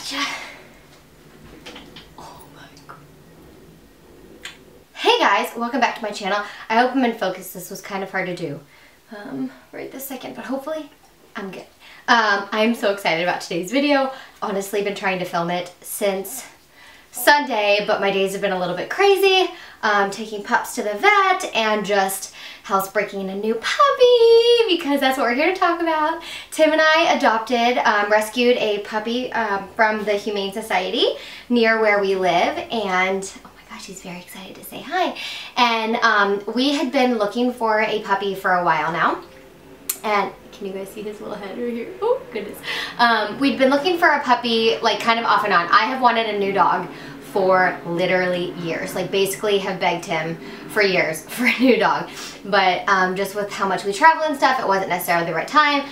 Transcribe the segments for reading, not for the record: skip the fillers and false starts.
Gotcha. Oh my god. Hey guys, welcome back to my channel. I hope I'm in focus. This was kind of hard to do right this second, but hopefully I'm good. I'm so excited about today's video. Honestly, been trying to film it since Sunday, but my days have been a little bit crazy. Taking pups to the vet and just housebreaking a new puppy because that's what we're here to talk about. Tim and I adopted, rescued a puppy from the Humane Society near where we live, and oh my gosh, he's very excited to say hi. And we had been looking for a puppy for a while now. And can you guys see his little head right here? Oh goodness. We'd been looking for a puppy like kind of off and on. I have wanted a new dog for literally years, like basically have begged him for years for a new dog, but just with how much we travel and stuff, it wasn't necessarily the right time.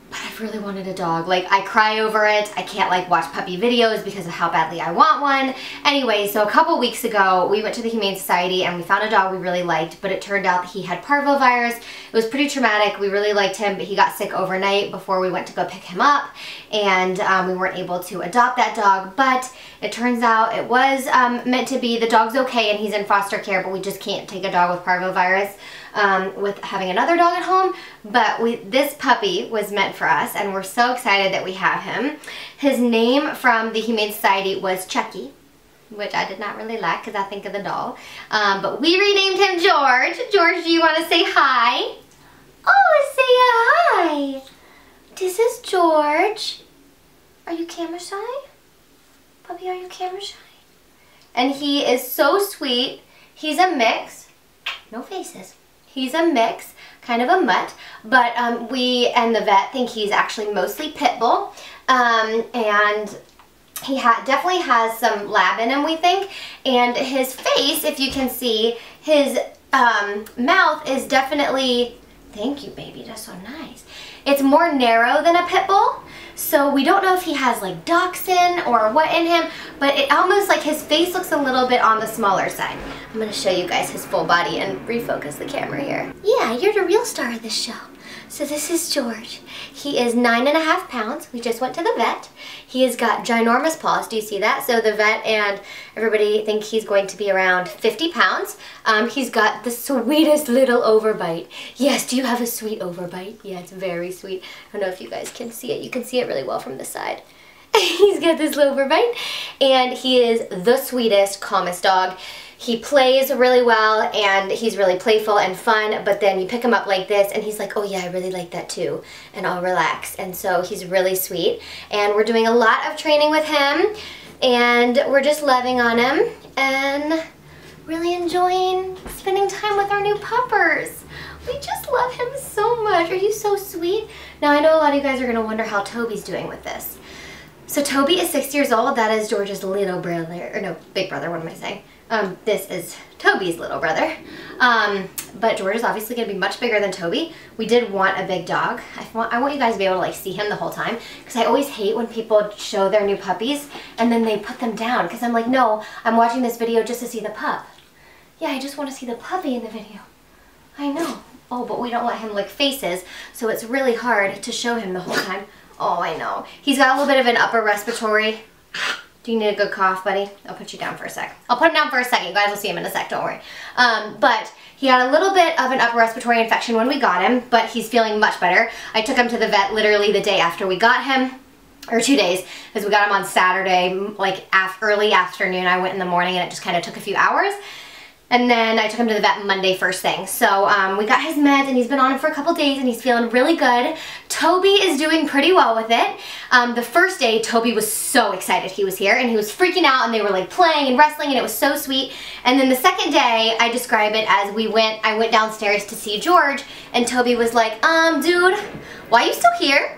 But I've really wanted a dog. Like, I cry over it. I can't like watch puppy videos because of how badly I want one. Anyway, so a couple weeks ago, we went to the Humane Society and we found a dog we really liked, but it turned out that he had parvovirus. It was pretty traumatic. We really liked him, but he got sick overnight before we went to go pick him up, and we weren't able to adopt that dog, but it turns out it was meant to be. The dog's okay and he's in foster care, but we just can't take a dog with parvovirus with having another dog at home. But this puppy was meant for us, and we're so excited that we have him. His name from the Humane Society was Chucky, which I did not really like because I think of the doll. But we renamed him George. George, do you want to say hi? Oh, say hi. This is George. Are you camera shy? Puppy, are you camera shy? And he is so sweet. He's a mix. No faces. He's a mix, kind of a mutt, but we and the vet think he's actually mostly pit bull, and he definitely has some lab in him, we think, and his face, if you can see, his mouth is definitely, thank you baby, that's so nice, it's more narrow than a pit bull. So we don't know if he has like dachshund or what in him, but it almost like his face looks a little bit on the smaller side. I'm going to show you guys his full body and refocus the camera here. Yeah, you're the real star of this show. So this is George. He is 9.5 pounds. We just went to the vet. He has got ginormous paws. Do you see that? So the vet and everybody think he's going to be around 50 pounds. He's got the sweetest little overbite. Yes, do you have a sweet overbite? Yeah, it's very sweet. I don't know if you guys can see it. You can see it really well from this side. He's got this little overbite, and he is the sweetest, calmest dog. He plays really well, and he's really playful and fun, but then you pick him up like this, and he's like, oh yeah, I really like that too, and I'll relax. And so he's really sweet, and we're doing a lot of training with him, and we're just loving on him, and really enjoying spending time with our new puppers. We just love him so much. Are you so sweet? Now, I know a lot of you guys are going to wonder how Toby's doing with this. So Toby is 6 years old. That is George's little brother, or no, big brother, what am I saying? This is Toby's little brother. But George is obviously going to be much bigger than Toby. We did want a big dog. I want you guys to be able to like see him the whole time, because I always hate when people show their new puppies and then they put them down, because I'm like, no, I'm watching this video just to see the pup. Yeah, I just want to see the puppy in the video. I know. Oh, but we don't let him lick faces, so it's really hard to show him the whole time. Oh, I know. He's got a little bit of an upper respiratory. Do you need a good cough, buddy? I'll put you down for a sec. I'll put him down for a second. You guys will see him in a sec, don't worry. But he had a little bit of an upper respiratory infection when we got him, but he's feeling much better. I took him to the vet literally the day after we got him, or 2 days, because we got him on Saturday, like early afternoon. I went in the morning and it just kind of took a few hours. And then I took him to the vet Monday first thing. So we got his meds, and he's been on it for a couple days, and he's feeling really good. Toby is doing pretty well with it. The first day, Toby was so excited he was here, and he was freaking out, and they were like playing and wrestling, and it was so sweet. And then the second day, I describe it as I went downstairs to see George, and Toby was like, dude, why are you still here?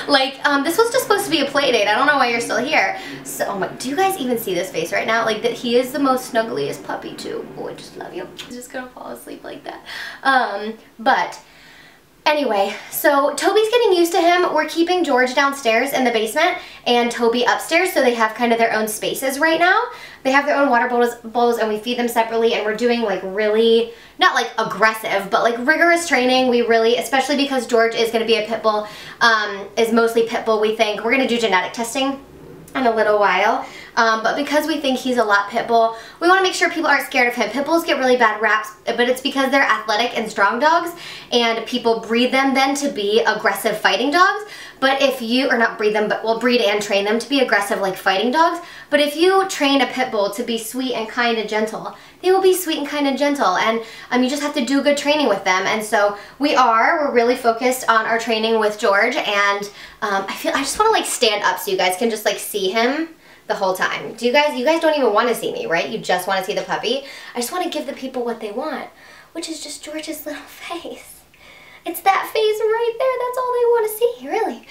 Like, this was just supposed to be a play date. I don't know why you're still here. So, oh my, do you guys even see this face right now? Like, that he is the most snuggliest puppy too. Oh, I just love you. He's just gonna fall asleep like that. But anyway, so Toby's getting used to him. We're keeping George downstairs in the basement and Toby upstairs, so they have kind of their own spaces right now. They have their own water bowls, and we feed them separately, and we're doing like really, not like aggressive, but like rigorous training. We really, especially because George is going to be a pit bull, is mostly pit bull, we think. We're going to do genetic testing in a little while. But because we think he's a lot pit bull, we want to make sure people aren't scared of him. Pit bulls get really bad raps, but it's because they're athletic and strong dogs, and people breed them then to be aggressive fighting dogs. But if you, or not breed them, but we'll breed and train them to be aggressive like fighting dogs. But if you train a pit bull to be sweet and kind and gentle, they will be sweet and kind and gentle, and you just have to do good training with them. And so we're really focused on our training with George, and I just want to like stand up so you guys can just like see him the whole time. You guys don't even want to see me, right? You just want to see the puppy. I just want to give the people what they want, which is just George's little face. It's that face right there. That's all they want to see, really.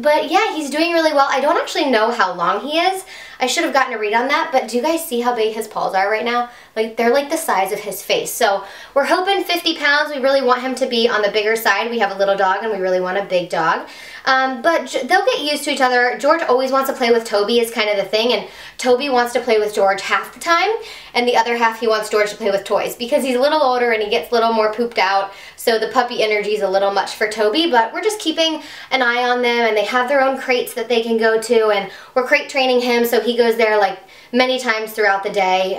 But yeah, he's doing really well. I don't actually know how long he is. I should have gotten a read on that, but do you guys see how big his paws are right now? Like, they're like the size of his face. So we're hoping 50 pounds. We really want him to be on the bigger side. We have a little dog and we really want a big dog. But they'll get used to each other. George always wants to play with Toby is kind of the thing, and Toby wants to play with George half the time, and the other half he wants George to play with toys because he's a little older and he gets a little more pooped out, so the puppy energy is a little much for Toby, but we're just keeping an eye on them, and they have their own crates that they can go to, and we're crate training him, so he goes there like many times throughout the day.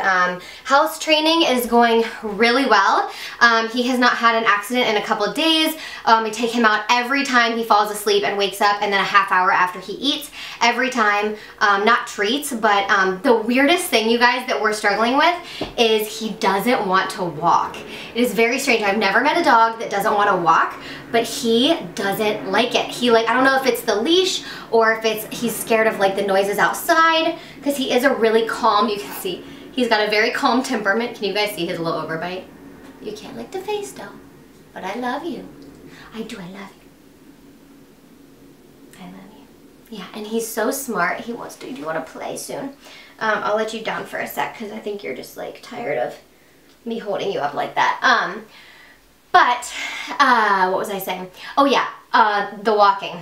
House training is going really well. He has not had an accident in a couple of days. We take him out every time he falls asleep and wakes up, and then a half hour after he eats. Every time, not treats, but the weirdest thing, you guys, that we're struggling with is he doesn't want to walk. It is very strange. I've never met a dog that doesn't want to walk, but he doesn't like it. I don't know if it's the leash or if he's scared of like the noises outside, because he is a really calm, you can see, he's got a very calm temperament. Can you guys see his little overbite? You can't lick the face though, but I love you. I do, I love you. I love you. Yeah, and he's so smart. He wants to, do you want to play soon? I'll let you down for a sec because I think you're just like tired of me holding you up like that. What was I saying? Oh yeah, the walking.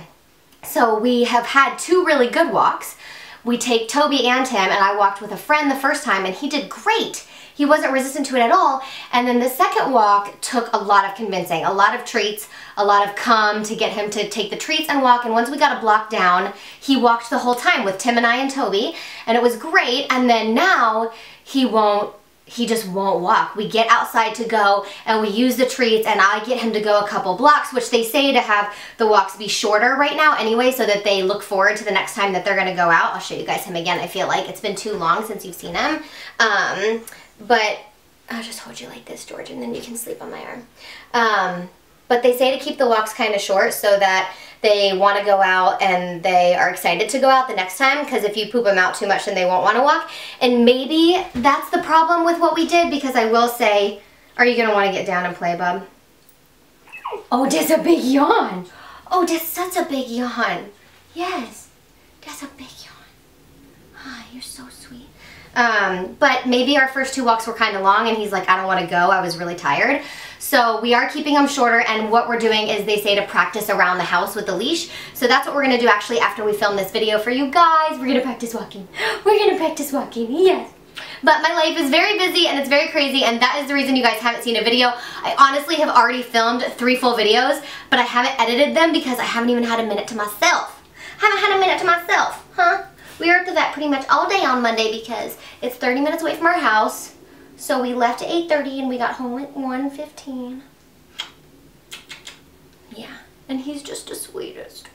So we have had 2 really good walks. We take Toby and him, and I walked with a friend the first time, and he did great. He wasn't resistant to it at all. And then the second walk took a lot of convincing, a lot of treats, a lot of to get him to take the treats and walk. And once we got a block down, he walked the whole time with Tim and I and Toby, and it was great. And then now he just won't walk. We get outside to go and we use the treats, and I get him to go a couple blocks, which they say to have the walks be shorter right now anyway, so that they look forward to the next time that they're gonna go out. I'll show you guys him again. I feel like it's been too long since you've seen him. But I'll just hold you like this, George, and then you can sleep on my arm. But they say to keep the walks kind of short so that they want to go out and they are excited to go out the next time, because if you poop them out too much, then they won't want to walk. And maybe that's the problem with what we did, because I will say, are you going to want to get down and play, bub? Oh, that's a big yawn. Oh, that's such a big yawn. Yes, that's a big yawn. Ah, you're so sweet. But maybe our first 2 walks were kind of long, and he's like, I don't want to go. I was really tired. So we are keeping them shorter, and what we're doing is they say to practice around the house with the leash. So that's what we're going to do actually after we film this video for you guys. We're going to practice walking. We're going to practice walking, yes. But my life is very busy and it's very crazy, and that is the reason you guys haven't seen a video. I honestly have already filmed 3 full videos, but I haven't edited them because I haven't even had a minute to myself. Haven't had a minute to myself, huh? We were at the vet pretty much all day on Monday because it's 30 minutes away from our house. So we left at 8:30 and we got home at 1:15. Yeah, and he's just the sweetest.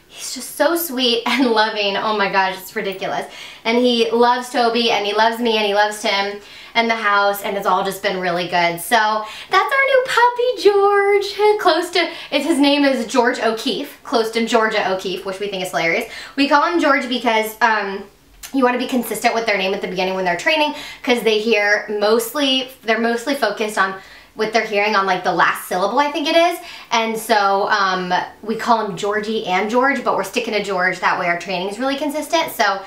He's just so sweet and loving. Oh my gosh, it's ridiculous. And he loves Toby, and he loves me, and he loves Tim and the house, and it's all just been really good. So that's our new puppy, George. His name is George O'Keefe, close to Georgia O'Keefe, which we think is hilarious. We call him George because you want to be consistent with their name at the beginning when they're training, because they're mostly focused on what they're hearing on like the last syllable, I think it is. And so we call him Georgie and George, but we're sticking to George. That way our training is really consistent. So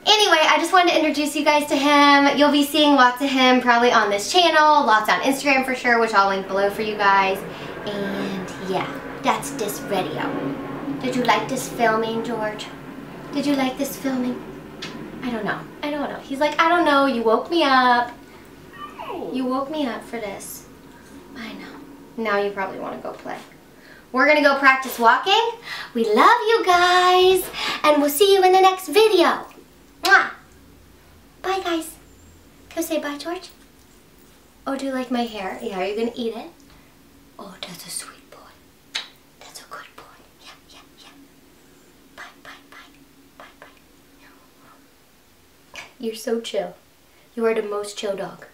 anyway, I just wanted to introduce you guys to him. You'll be seeing lots of him probably on this channel, lots on Instagram for sure, which I'll link below for you guys. And yeah, that's this video. Did you like this filming, George? Did you like this filming? I don't know. I don't know. He's like, I don't know. You woke me up. You woke me up for this. I know. Now you probably want to go play. we're gonna go practice walking. We love you guys, and we'll see you in the next video. Mwah. Bye, guys. Go say bye, George. Oh, do you like my hair? Yeah, are you gonna eat it? Oh, that's a sweet boy. That's a good boy. Yeah, yeah, yeah. Bye, bye, bye. Bye, bye. You're so chill. You are the most chill dog.